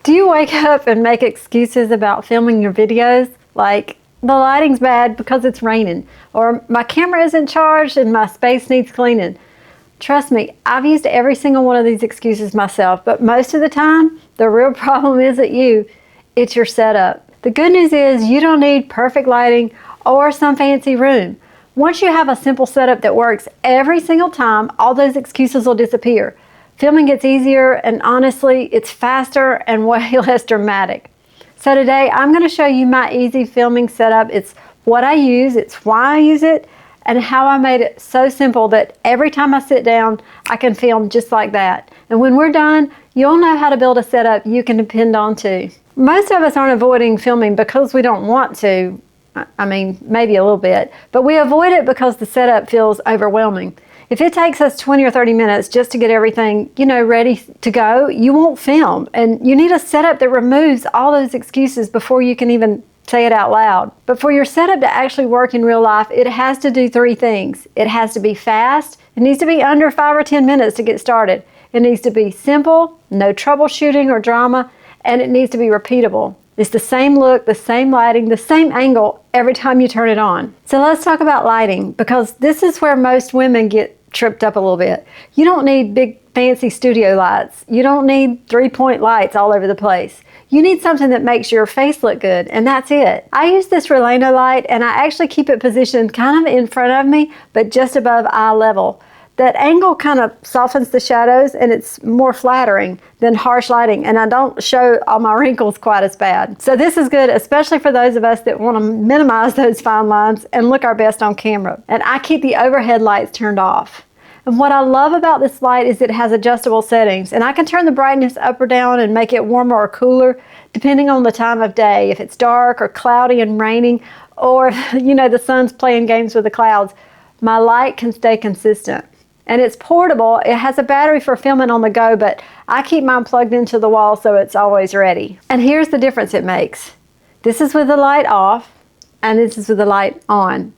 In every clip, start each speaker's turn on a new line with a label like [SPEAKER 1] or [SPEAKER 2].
[SPEAKER 1] Do you wake up and make excuses about filming your videos? Like, the lighting's bad because it's raining, or my camera isn't charged and my space needs cleaning. Trust me, I've used every single one of these excuses myself, but most of the time, the real problem isn't you, it's your setup. The good news is you don't need perfect lighting or some fancy room. Once you have a simple setup that works every single time, all those excuses will disappear. Filming gets easier, and honestly, it's faster and way less dramatic. So today, I'm going to show you my easy filming setup. It's what I use, it's why I use it, and how I made it so simple that every time I sit down, I can film just like that. And when we're done, you'll know how to build a setup you can depend on too. Most of us aren't avoiding filming because we don't want to. I mean, maybe a little bit, but we avoid it because the setup feels overwhelming. If it takes us 20 or 30 minutes just to get everything, ready to go, you won't film. And you need a setup that removes all those excuses before you can even say it out loud. But for your setup to actually work in real life, it has to do three things. It has to be fast. It needs to be under 5 or 10 minutes to get started. It needs to be simple, no troubleshooting or drama, and it needs to be repeatable. It's the same look, the same lighting, the same angle every time you turn it on. So let's talk about lighting, because this is where most women get tripped up a little bit. You don't need big fancy studio lights. You don't need 3-point lights all over the place. You need something that makes your face look good, and that's it. I use this Relano light, and I actually keep it positioned kind of in front of me, but just above eye level. That angle kind of softens the shadows, and it's more flattering than harsh lighting, and I don't show all my wrinkles quite as bad. So this is good, especially for those of us that want to minimize those fine lines and look our best on camera. And I keep the overhead lights turned off. And what I love about this light is it has adjustable settings, and I can turn the brightness up or down and make it warmer or cooler depending on the time of day. If it's dark or cloudy and raining, or the sun's playing games with the clouds, my light can stay consistent. And it's portable. It has a battery for filming on the go, but I keep mine plugged into the wall so it's always ready. And here's the difference it makes. This is with the light off, and this is with the light on.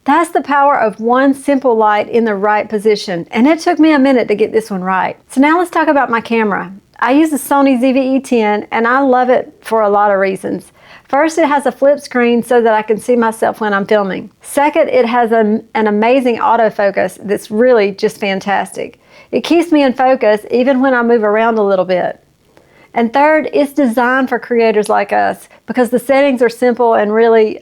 [SPEAKER 1] That's the power of one simple light in the right position, and it took me a minute to get this one right. So now let's talk about my camera. I use the Sony ZV-E10, and I love it for a lot of reasons. First, it has a flip screen so that I can see myself when I'm filming. Second, it has an amazing autofocus that's really just fantastic. It keeps me in focus even when I move around a little bit. And third, it's designed for creators like us because the settings are simple and really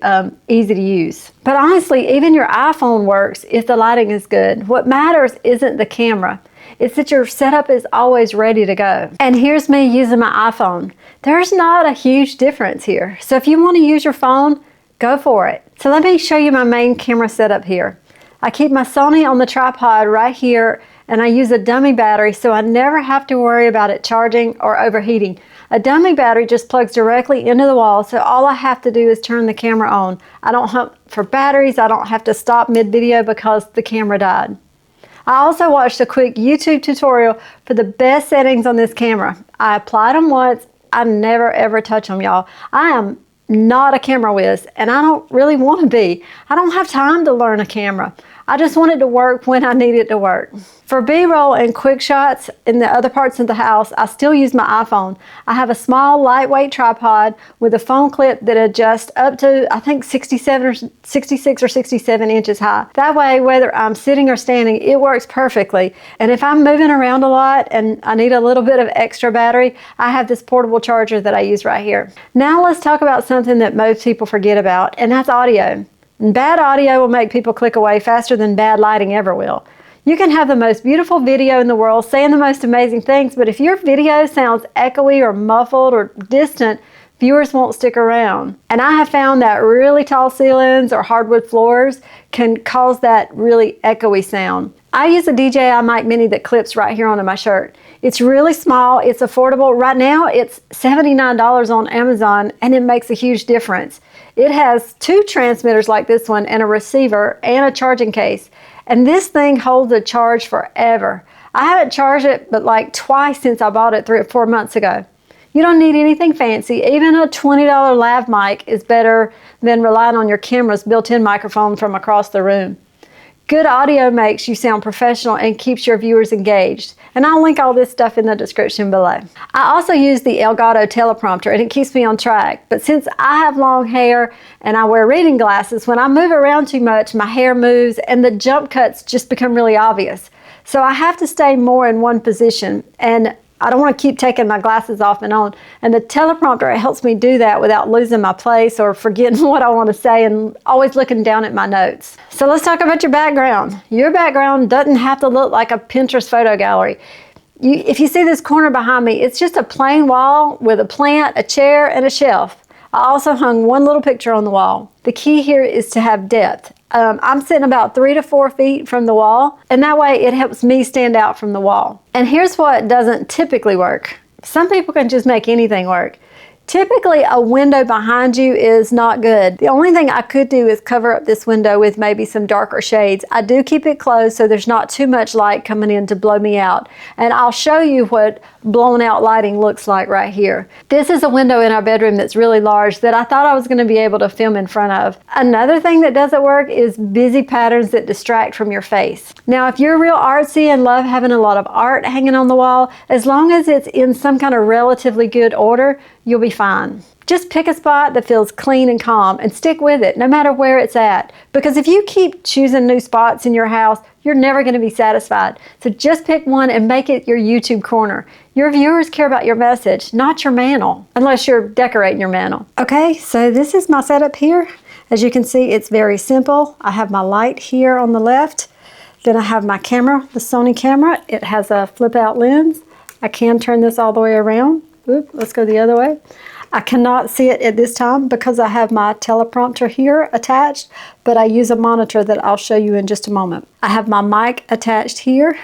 [SPEAKER 1] easy to use. But honestly, even your iPhone works if the lighting is good. What matters isn't the camera. It's that your setup is always ready to go. And here's me using my iPhone. There's not a huge difference here. So if you want to use your phone, go for it. So let me show you my main camera setup here. I keep my Sony on the tripod right here, and I use a dummy battery so I never have to worry about it charging or overheating. A dummy battery just plugs directly into the wall, so all I have to do is turn the camera on. I don't hunt for batteries. I don't have to stop mid-video because the camera died. I also watched a quick YouTube tutorial for the best settings on this camera. I applied them once. I never ever touch them, y'all. I am not a camera whiz, and I don't really want to be. I don't have time to learn a camera. I just want it to work when I need it to work. For B-roll and quick shots in the other parts of the house, I still use my iPhone. I have a small, lightweight tripod with a phone clip that adjusts up to, I think, 66 or 67 inches high. That way, whether I'm sitting or standing, it works perfectly. And if I'm moving around a lot and I need a little bit of extra battery, I have this portable charger that I use right here. Now let's talk about something that most people forget about, and that's audio. And bad audio will make people click away faster than bad lighting ever will. You can have the most beautiful video in the world saying the most amazing things, but if your video sounds echoey or muffled or distant, viewers won't stick around. And I have found that really tall ceilings or hardwood floors can cause that really echoey sound. I use a DJI mic mini that clips right here onto my shirt. It's really small, it's affordable. Right now it's $79 on Amazon, and it makes a huge difference. It has 2 transmitters like this one and a receiver and a charging case. And this thing holds a charge forever. I haven't charged it but like twice since I bought it 3 or 4 months ago. You don't need anything fancy. Even a $20 lav mic is better than relying on your camera's built-in microphone from across the room. Good audio makes you sound professional and keeps your viewers engaged. And I'll link all this stuff in the description below. I also use the Elgato teleprompter and it keeps me on track. But since I have long hair and I wear reading glasses, when I move around too much, my hair moves and the jump cuts just become really obvious. So I have to stay more in one position, and I don't want to keep taking my glasses off and on. And the teleprompter, it helps me do that without losing my place or forgetting what I want to say and always looking down at my notes. So let's talk about your background. Your background doesn't have to look like a Pinterest photo gallery. If you see this corner behind me, it's just a plain wall with a plant, a chair, and a shelf. I also hung one little picture on the wall. The key here is to have depth. I'm sitting about 3 to 4 feet from the wall, and that way it helps me stand out from the wall. And here's what doesn't typically work. Some people can just make anything work. Typically, a window behind you is not good. The only thing I could do is cover up this window with maybe some darker shades. I do keep it closed so there's not too much light coming in to blow me out. And I'll show you what blown out lighting looks like right here. This is a window in our bedroom that's really large that I thought I was going to be able to film in front of. Another thing that doesn't work is busy patterns that distract from your face. Now, if you're real artsy and love having a lot of art hanging on the wall, as long as it's in some kind of relatively good order, you'll be fine. Just pick a spot that feels clean and calm and stick with it no matter where it's at. Because if you keep choosing new spots in your house, you're never going to be satisfied. So just pick one and make it your YouTube corner. Your viewers care about your message, not your mantle, unless you're decorating your mantle. Okay, so this is my setup here. As you can see, it's very simple. I have my light here on the left. Then I have my camera, the Sony camera. It has a flip out lens. I can turn this all the way around. Oop, let's go the other way. I cannot see it at this time because I have my teleprompter here attached, but I use a monitor that I'll show you in just a moment. I have my mic attached here.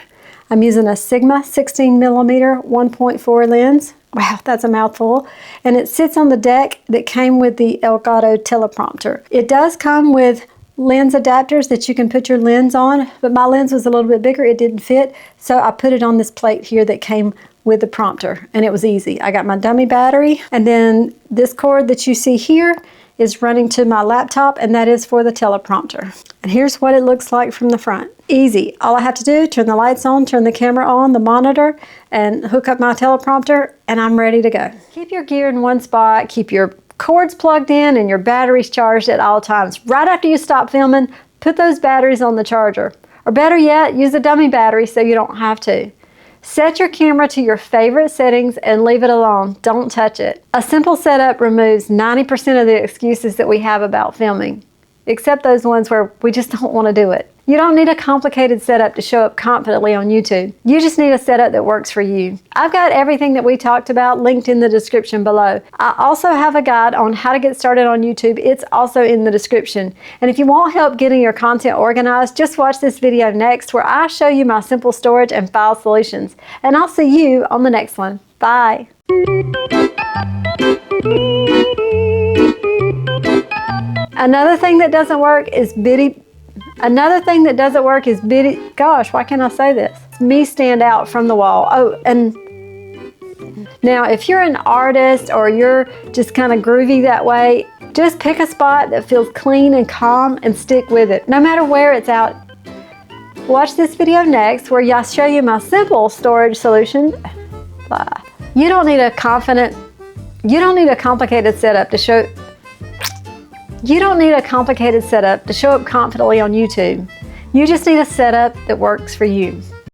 [SPEAKER 1] I'm using a Sigma 16mm 1.4 lens. Wow, that's a mouthful. And it sits on the deck that came with the Elgato teleprompter. It does come with lens adapters that you can put your lens on, but my lens was a little bit bigger. It didn't fit, so I put it on this plate here that came with the prompter, and it was easy. I got my dummy battery, and then this cord that you see here is running to my laptop, and that is for the teleprompter. And here's what it looks like from the front. Easy. All I have to do, turn the lights on, turn the camera on, the monitor, and hook up my teleprompter, and I'm ready to go. Keep your gear in one spot, keep your cords plugged in and your batteries charged at all times. Right after you stop filming, put those batteries on the charger. Or better yet, use a dummy battery so you don't have to. Set your camera to your favorite settings and leave it alone. Don't touch it. A simple setup removes 90% of the excuses that we have about filming, except those ones where we just don't want to do it. You don't need a complicated setup to show up confidently on YouTube. You just need a setup that works for you. I've got everything that we talked about linked in the description below. I also have a guide on how to get started on YouTube. It's also in the description. And if you want help getting your content organized, just watch this video next where I show you my simple storage and file solutions. And I'll see you on the next one. Bye. Another thing that doesn't work is gosh, why can't I say this? Me stand out from the wall. Oh, and now if you're an artist or you're just kind of groovy that way, just pick a spot that feels clean and calm and stick with it, no matter where it's out. Watch this video next where I'll show you my simple storage solution. You don't need a complicated setup to show up confidently on YouTube. You just need a setup that works for you.